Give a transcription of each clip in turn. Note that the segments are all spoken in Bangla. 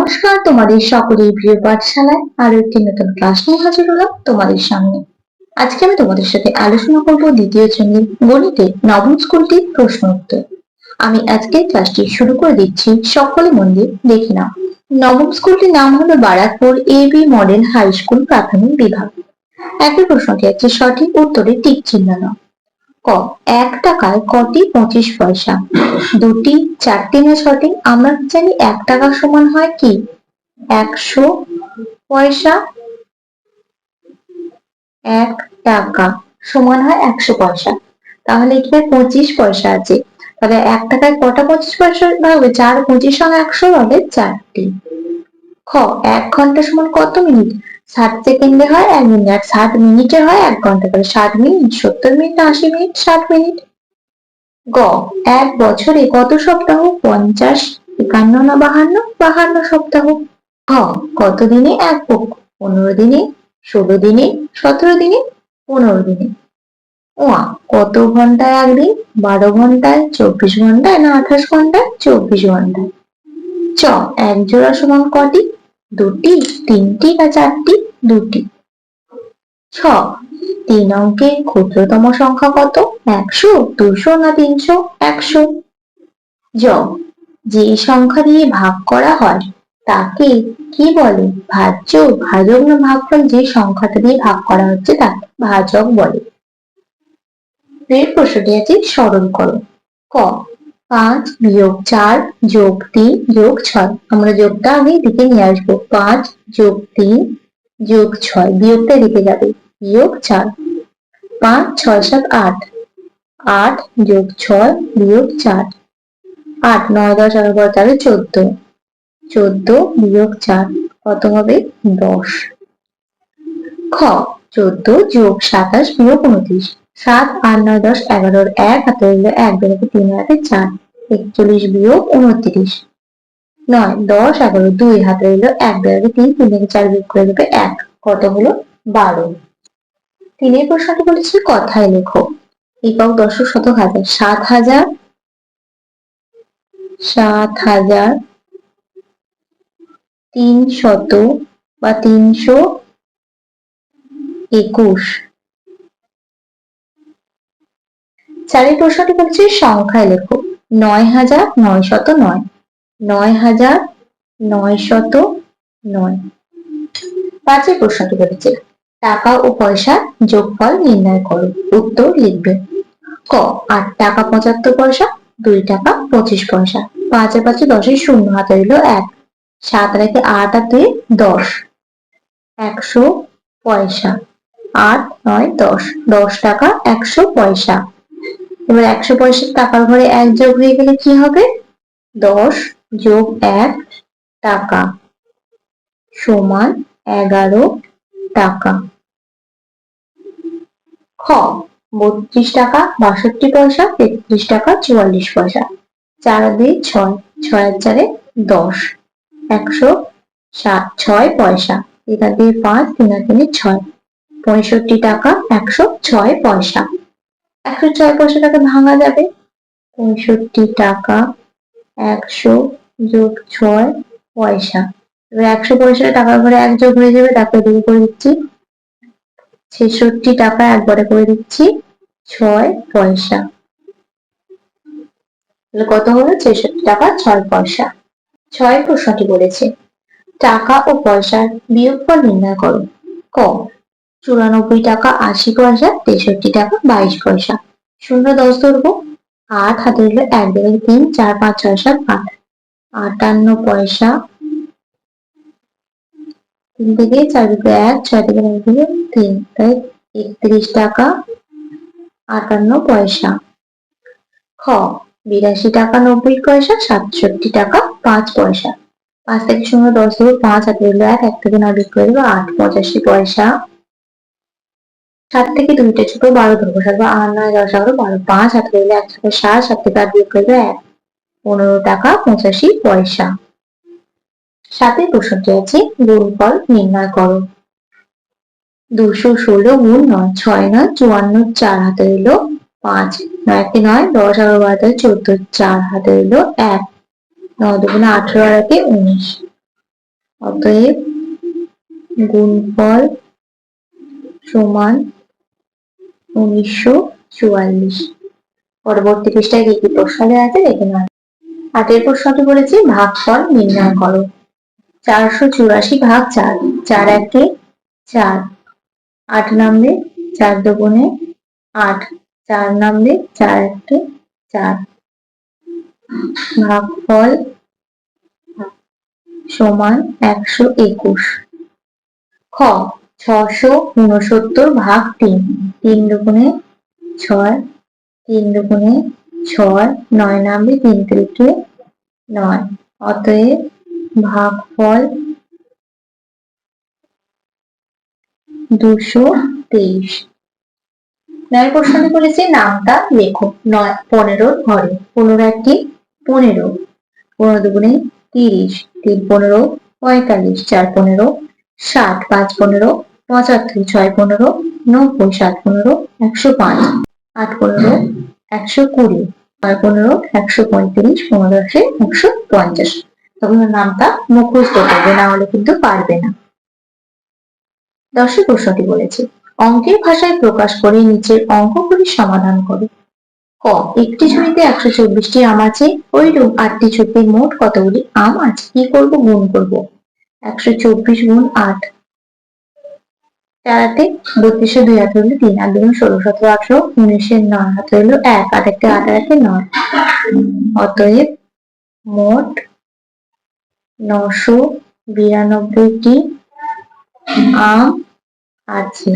নমস্কার, তোমাদের সকলের প্রিয় পাঠশালায় আরো একটি নতুন ক্লাস নিয়ে হাজির হলাম তোমাদের সামনে। আজকে আমি তোমাদের সাথে আলোচনা করব দ্বিতীয় শ্রেণীর গণিতে নবম স্কুলটির প্রশ্ন উত্তর। আমি আজকের ক্লাসটি শুরু করে দিচ্ছি, সকলে মন দিয়ে দেখে নাও। নবম স্কুলটির নাম হলো Barrackpore AB model high school প্রাথমিক বিভাগ। একই প্রশ্নটি আছে, সঠিক উত্তরে টিক চিহ্ন নাও। ক, 1 টাকায় কটি 25 পয়সা? দুটি, চারটি না ছটি? আমরা জানি 1 টাকা সমান হয় কি 100 পয়সা। 1 টাকা সমান হয় 100 পয়সা। তাহলে এখানে 25 পয়সা আছে, তাহলে 1 টাকায় কটা 25 পয়সা হবে? 4 25 সঙ্গে 100 হবে 4টি। খ, 1 ঘন্টা সমান কত মিনিট? 60 সেকেন্ডে হয় 1 মিনিট, আর 60 মিনিটে হয় 1 ঘন্টা। তাহলে 60 মিনিট, 70 মিনিট, 80 মিনিট, 60 মিনিট। গ, 1 বছরে কত সপ্তাহ? 50, 51 না 52? 52 সপ্তাহ। ঘ, কত দিনে 1 পক্ষ? 15 দিনে, 16 দিনে, 17 দিনে, 15 দিনে। ও, কত ঘন্টায় একদিন? 12 ঘন্টায়, 24 ঘন্টায় না 28 ঘন্টায়? 24 ঘন্টায়। চ, 1 জোড়া সমান কটি? দুটি, তিনটি না চারটি? দুটি। ছ, 3 অঙ্কের ক্ষুদ্রতম সংখ্যা কত? 100, 200 না 300? 100। জ, যে সংখ্যা দিয়ে ভাগ করা হয় তাকে কি বলে? ভাজ্য, ভাজক না ভাগফল? যে সংখ্যাটা দিয়ে ভাগ করা হচ্ছে তাকে ভাজক বলে। এর প্রশ্নটি আছে সরল করো। ক, 5 বিয়োগ 4 যোগ 3 যোগ 6। আমরা যোগটা আগে দিকে নিয়ে আসবো। 5 যোগ 3 যোগ 6, বিয়োগটা দিকে যাবে, বিয়োগ 4। 5 6 7 8, 8 যোগ 6 বিয়োগ 4। 8 9 10 11 12 13 14, 14 বিয়োগ 4 কত হবে? 10। খ, 14 যোগ 27 বিয়োগ 29। 7 8 9 10 11, 1 হাতে রইল 1, বেরোবে 3 হাতে 4, 41 বিয়োগ 29। 9 10 11, 2 হাতে রইল 1, বেরোবে 3, 3 থেকে 4 বিয়োগ করে দেবে 1, কত হলো? 12। তিনের প্রশ্নটি বলেছি কথায় লেখো। একক, দশক, শতক, হাজার। 7,000, 7,000, 300 বা 321। চারের প্রশ্নটি বলছে সংখ্যায় লেখো। 9,909, 9,909। পাঁচের প্রশ্নটি বলেছে টাকা ও পয়সা যোগফল নির্ণয় করো, উত্তর লিখবে। ক, 8 টাকা 75 পয়সা, 2 টাকা 25 পয়সা। 5 আর 5 10, শূন্য হাতে রইল 1, 7 রেখে 8 আর 2 10, 100 পয়সা। 8 9 10, 10 টাকা 100 পয়সা। এবার 100 পয়সার টাকার ঘরে 1 যোগ হয়ে গেলে কি হবে? 10 যোগ 1 টাকা সমান 11 টাকা। খ, 32 টাকা 62 পয়সা, 33 টাকা 44 পয়সা। 4 আর 2 6, 6 আর 4 10, 106 পয়সা। 3 আর 2 5, 3 আর 3 6, 65 টাকা 106 পয়সা। 106 পয়সাটাকে ভাঙা যাবে। 65 টাকা 100 যোগ 6 পয়সা। এবার 100 পয়সা টাকার ঘরে 1 যোগ হয়ে যাবে, তারপরে দুই করে দিচ্ছি। 66 টাকা একবারে করে দিচ্ছি 6 পয়সা। কত হলো? 66 টাকা 6 পয়সা। 6 প্রশ্নটি বলেছে টাকা ও পয়সার বিয়োগফল নির্ণয় করো। ক, 94 টাকা 80 পয়সা, 63 টাকা 22 পয়সা। 0 10 ধরবো। 8 হাতে রইল 1, বেরোবে 3 4 5 6 7 8, 58 পয়সা। 3 থেকে 4 দিকে 1, 6 থেকে 9 দিকে 3, তাই 31 টাকা 58 পয়সা। খ, 82 টাকা 90 পয়সা, 67 টাকা 5 পয়সা। 5 থেকে 0 10 ধরবো। 5 হাতে রইল 1, 1 থেকে 9 বিয়োগ করে দেবো 8, 85 পয়সা। 7 থেকে 2টা ছোট 12 ধরবো। 7 8 9 10 11 12, 5 হাতে রইল 1 থেকে 7, 7 থেকে 8 বিয়োগ করে দেবো 1, 15 টাকা 85 পয়সা। 7 প্রশ্নটি আছে গুণফল নির্ণয় করো। 216 গুণ 9, 6 9 54, 4 হাতে রইল 5, 9 কে 9, 10 11 12 13 14, 4 হাতে রইল 1, 9 2 18 আর 1 19। অতএব গুণফল সমান 1944। পরবর্তী পৃষ্ঠায় কি কি প্রশ্ন দেওয়া আছে দেখে নেওয়া। 8 প্রশ্নটি বলেছে ভাগফল নির্ণয় করো। 484 ভাগ 4, 4 একে 4, 8 নামবে 4 দুগুণে 8, 4 নামবে 4 একে 4। ভাগফল সমান 121। খ 669 ভাগ 3, 3 দুগুণে 6, 3 দুগুণে 6, 9 নামবে 3 তিরিকে 9। অতএব ভাগফল 223। 9 প্রশ্নটি বলেছে নামটা লেখো। 9 15 ঘরে 15 একে 15, 15 দুগুণে 30, 3 15 45, 4 15 60, 5 15 75, 6 15 90, 7 15 105, 8 15 120, 9 15 135, 15 150। তখন নামটা মুখস্থ করবে, না হলে কিন্তু পারবে না। 10 প্রশ্নটি বলেছে অঙ্কের ভাষায় প্রকাশ করে নিচের অঙ্কগুলি সমাধান করো। ক একটি ঝুড়িতে 124টি আম আছে, ওইরূপ 8টি ঝুড়িতে মোট কতগুলি আম আছে? কি করব? গুণ করব। 124 গুণ 8, 4 হাতে 32, 2 হাতে হলো 3, 8 দুগুণ 16, 17 18, 19 9 হাতে হলো 1, 8 1 8 হাতে 9। অতএব মোট 992টি আম আছে।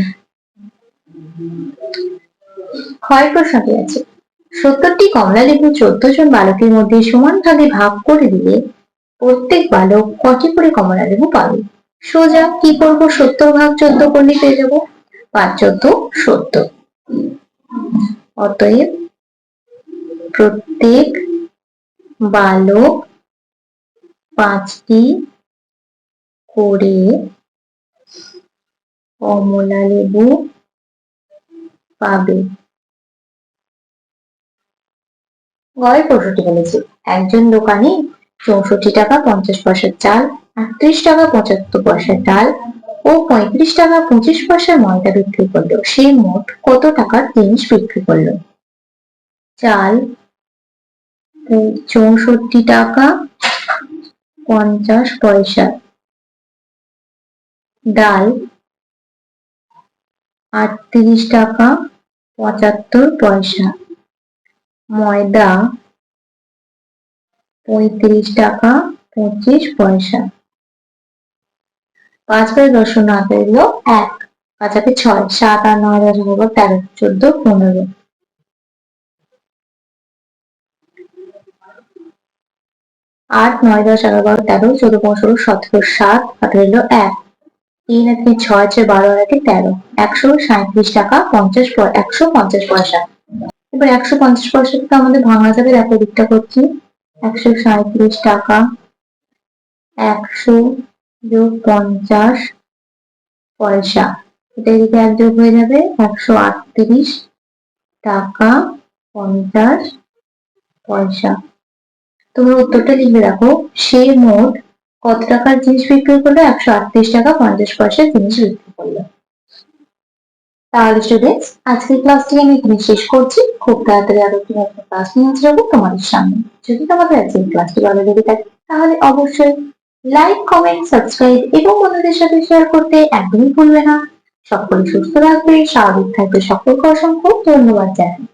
ক্ষয় প্রশ্নটি আছে 70টি কমলা লেবু 14 জন বালকের মধ্যে সমান ভাগে ভাগ করে দিলে প্রত্যেক বালক কটি করে কমলা লেবু পাবে? সোজা কি করব? 70 ভাগ 14 করলে পেয়ে যাবো 5 14 70। অতএব প্রত্যেক বালক 5টি করে কমলা লেবু পাবে। গয়ের প্রশ্নটি বলেছে একজন দোকানে 64 টাকা 50 পয়সার চাল, 38 টাকা 75 পয়সার ডাল ও 35 টাকা 25 পয়সার ময়দা বিক্রি করলো। সে মোট কত টাকার জিনিস বিক্রি করলো? চাল 64 টাকা 50 পয়সা, ডাল 38 টাকা 75 পয়সা, ময়দা 35 টাকা 25 পয়সা। 5 বাই 10 না পেলো 1, 5 একে 6, 7 আর 9 10 13, 14 15, 8 9 10 11 12 13 14 15 16 17, 7 আর হলো 1, 3 একে 6 6 12 আর একে 13, 137 টাকা 50 150 পয়সা। এবার 150 পয়সাটা আমাদের ভাঙা যাবে, দেখো দিকটা করছি। 137 টাকা 100 যোগ 50 পয়সা, এটা এদিকে এক যোগ হয়ে যাবে 138 টাকা 50 পয়সা। তোমরা উত্তরটা লিখে রাখো, সে মোট কত টাকার জিনিস বিক্রি করলো? 138 টাকা 50 পয়সার জিনিস বিক্রি করলো। তাহলে স্টুডেন্টস আজকের ক্লাসটি আমি এখানে শেষ করছি। খুব তাড়াতাড়ি আরো একটি নতুন ক্লাস নিয়ে আসবো তোমাদের সামনে। যদি তোমাদের আজকের ক্লাসটি ভালো লেগে থাকে তাহলে অবশ্যই লাইক কমেন্ট সাবস্ক্রাইব এবং বন্ধুদের সাথে শেয়ার করতে একদমই ভুলবে না। সকলে সুস্থ থাকবে, স্বাভাবিক থাকবে। সকলকে অসংখ্য ধন্যবাদ জানাই।